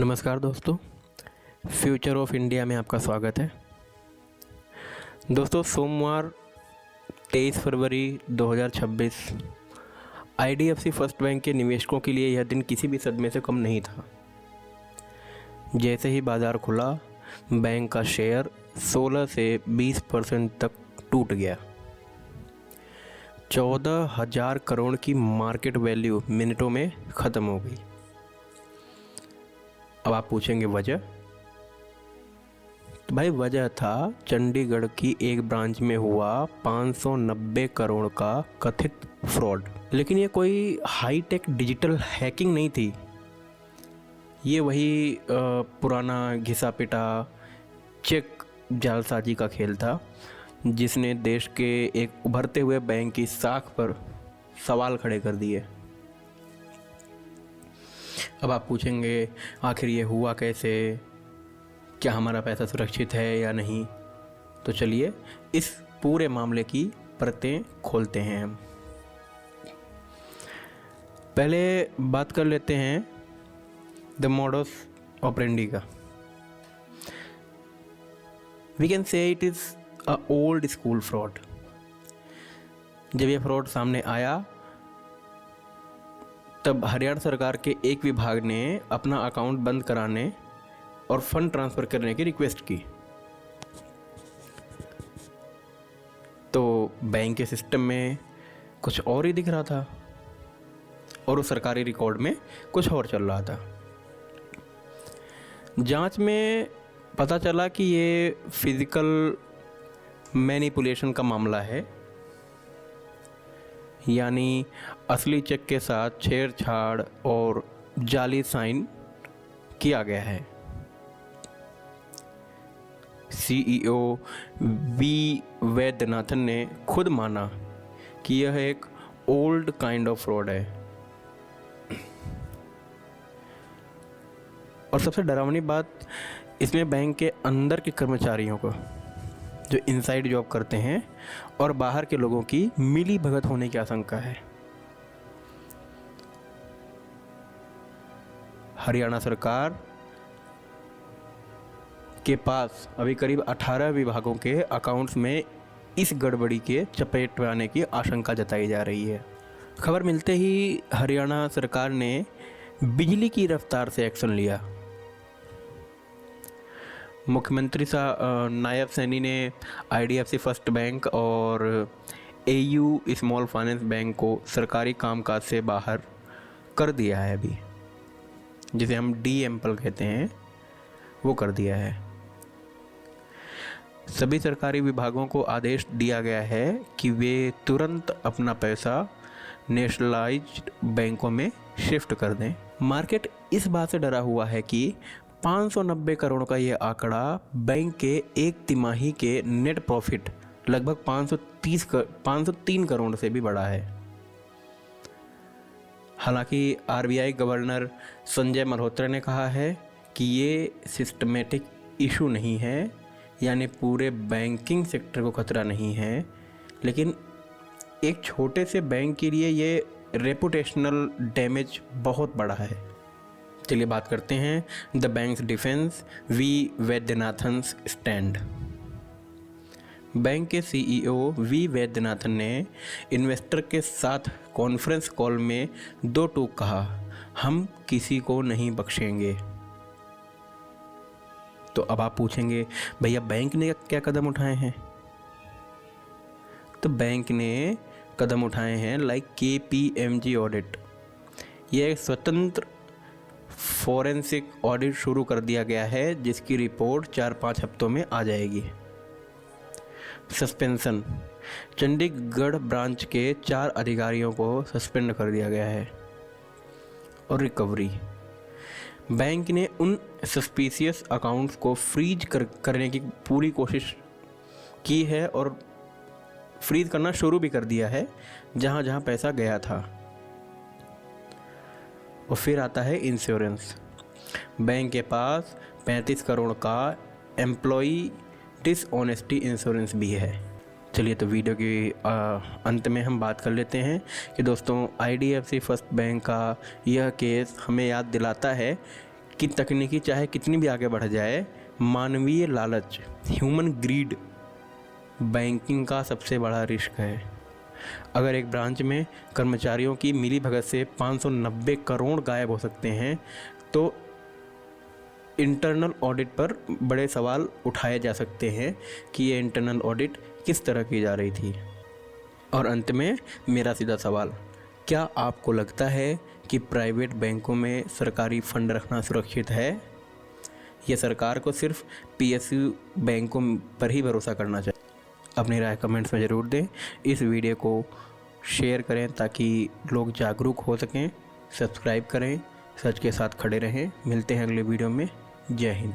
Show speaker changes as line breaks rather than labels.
नमस्कार दोस्तों, future of India में आपका स्वागत है। दोस्तों, सोमवार 23 फरवरी 2026 आईडीएफसी फर्स्ट बैंक के निवेशकों के लिए यह दिन किसी भी सदमे से कम नहीं था। जैसे ही बाज़ार खुला, बैंक का शेयर 16 से 20% तक टूट गया। 14,000 करोड़ की मार्केट वैल्यू मिनटों में ख़त्म हो गई। अब आप पूछेंगे वजह। तो भाई वजह था चंडीगढ़ की एक ब्रांच में हुआ 590 करोड़ का कथित फ्रॉड। लेकिन ये कोई हाईटेक डिजिटल हैकिंग नहीं थी। ये वही पुराना घिसा पिटा चेक जालसाजी का खेल था, जिसने देश के एक उभरते हुए बैंक की साख पर सवाल खड़े कर दिए। अब आप पूछेंगे आखिर ये हुआ कैसे, क्या हमारा पैसा सुरक्षित है या नहीं। तो चलिए इस पूरे मामले की परतें खोलते हैं हम। पहले बात कर लेते हैं द मॉडस ऑपरेंडी का। We can say it is a old school fraud. जब ये फ्रॉड सामने आया तब हरियाणा सरकार के एक विभाग ने अपना अकाउंट बंद कराने और फंड ट्रांसफ़र करने की रिक्वेस्ट की। तो बैंक के सिस्टम में कुछ और ही दिख रहा था और उस सरकारी रिकॉर्ड में कुछ और चल रहा था। जांच में पता चला कि ये फिज़िकल मैनिपुलेशन का मामला है, यानी असली चेक के साथ छेड़छाड़ और जाली साइन किया गया है। सीईओ वी वैद्यनाथन ने खुद माना कि यह एक ओल्ड काइंड ऑफ फ्रॉड है। और सबसे डरावनी बात, इसमें बैंक के अंदर के कर्मचारियों को, जो इनसाइड जॉब करते हैं, और बाहर के लोगों की मिली भगत होने की आशंका है। हरियाणा सरकार के पास अभी करीब 18 विभागों के अकाउंट्स में इस गड़बड़ी के चपेट में आने की आशंका जताई जा रही है। खबर मिलते ही हरियाणा सरकार ने बिजली की रफ्तार से एक्शन लिया। मुख्यमंत्री नायब सैनी ने आईडीएफसी फर्स्ट बैंक और एयू स्मॉल फाइनेंस बैंक को सरकारी कामकाज से बाहर कर दिया है। अभी जिसे हम डीएमपल कहते हैं, वो कर दिया है। सभी सरकारी विभागों को आदेश दिया गया है कि वे तुरंत अपना पैसा नेशनलाइज्ड बैंकों में शिफ्ट कर दें। मार्केट इस बात से डरा हुआ है कि 590 करोड़ का ये आंकड़ा बैंक के एक तिमाही के नेट प्रॉफिट लगभग 503 करोड़ से भी बड़ा है। हालांकि आरबीआई गवर्नर संजय मल्होत्रा ने कहा है कि ये सिस्टमेटिक इशू नहीं है, यानी पूरे बैंकिंग सेक्टर को खतरा नहीं है, लेकिन एक छोटे से बैंक के लिए ये रेपुटेशनल डैमेज बहुत बड़ा है। चलिए बात करते हैं the banks defence, V Vaidyanathan's stand. Bank के सीईओ वी वैद्यनाथन ने इन्वेस्टर के साथ कॉन्फ्रेंस कॉल में दो टूक कहा, हम किसी को नहीं बख्शेंगे। तो अब आप पूछेंगे भैया बैंक ने क्या कदम उठाए हैं। तो बैंक ने कदम उठाए हैं लाइक KPMG ऑडिट। यह एक स्वतंत्र फॉरेंसिक ऑडिट शुरू कर दिया गया है, जिसकी रिपोर्ट 4-5 हफ्तों में आ जाएगी। सस्पेंशन, चंडीगढ़ ब्रांच के 4 अधिकारियों को सस्पेंड कर दिया गया है। और रिकवरी, बैंक ने उन सस्पिशियस अकाउंट्स को फ्रीज करने की पूरी कोशिश की है और फ्रीज करना शुरू भी कर दिया है जहां जहां पैसा गया था। और फिर आता है इंश्योरेंस। बैंक के पास 35 करोड़ का एम्प्लॉई डिसऑनेस्टी इंश्योरेंस भी है। चलिए तो वीडियो के अंत में हम बात कर लेते हैं कि दोस्तों आईडीएफसी फर्स्ट बैंक का यह केस हमें याद दिलाता है कि तकनीकी चाहे कितनी भी आगे बढ़ जाए, मानवीय लालच, ह्यूमन ग्रीड बैंकिंग का सबसे बड़ा रिस्क है। अगर एक ब्रांच में कर्मचारियों की मिलीभगत से 590 करोड़ गायब हो सकते हैं तो इंटरनल ऑडिट पर बड़े सवाल उठाए जा सकते हैं कि ये इंटरनल ऑडिट किस तरह की जा रही थी। और अंत में मेरा सीधा सवाल, क्या आपको लगता है कि प्राइवेट बैंकों में सरकारी फंड रखना सुरक्षित है या सरकार को सिर्फ पीएसयू बैंकों पर ही भरोसा करना चाहिए? अपनी राय कमेंट्स में ज़रूर दें। इस वीडियो को शेयर करें ताकि लोग जागरूक हो सकें। सब्सक्राइब करें, सच के साथ खड़े रहें। मिलते हैं अगले वीडियो में। जय हिंद।